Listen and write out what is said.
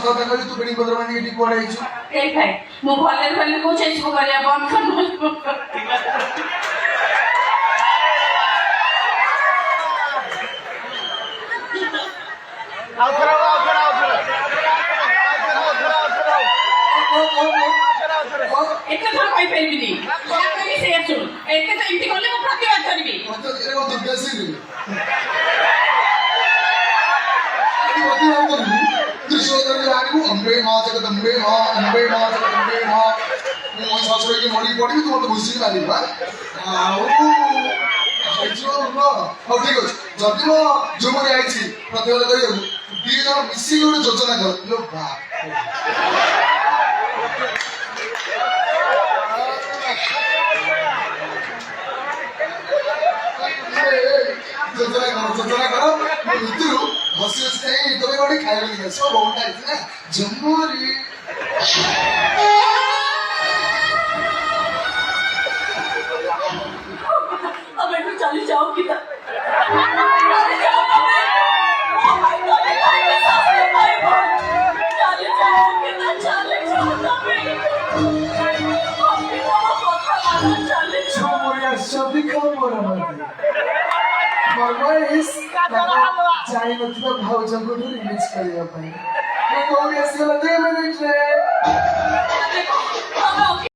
କଥା କହିଲି ତୁ ବେଡିଂ ପତ୍ର ମାନେ ଏଠି କୁଆଡେ ହେଇଛୁ? ଏଇ ଭାଇ ମୁଁ ଭଲରେ ଭଲରେ କହୁଛି ଏସବୁ କରିବା ବନ୍ଦ କର ଏତେ ଥର କହିପାରିବିନି ଯାହା କହିବି ସେଇଆ ଶୁଣ ଏତେ ତ ଏମିତି କଲେ ମୁଁ ପ୍ରତିବାଦ କରିବି अंबे माँ जगदम्बे माँ अंबे माँ जगदम्बे माँ ମୁଁ ଶ୍ୱଶୁରକି ମରିକି ପଡ଼ିବି ତୁ ମୋତେ ଘୁଷିକି ମାରିବୁ ହଉ ଠିକ ଅଛି ଯଦି ମୋ ଝୁମୁରି ଆଇଛି ପ୍ରତିବାଦ କରିବାକୁ ଦି ଜଣ ମିଶିକି ଗୋଟେ ଯୋଜନା କର ଯୋଜନା କର ମୋ ଭିତରୁ ବସି ବସି ଯାଇ ତମେ ଗୋଟେ ଖାଇବା ନେଇ ଆସିବ ବୋଉଟା ଆଇଛି ନା ଝୁମୁରି चली जाओ किधर ଜାଣିନଥିବା ଭାଉଜଙ୍କୁ ରିଲିଜ କରିବା ପାଇଁ ମୁଁ ଦୌଡ଼ି ଆସିଗଲା 2 ମିନିଟରେ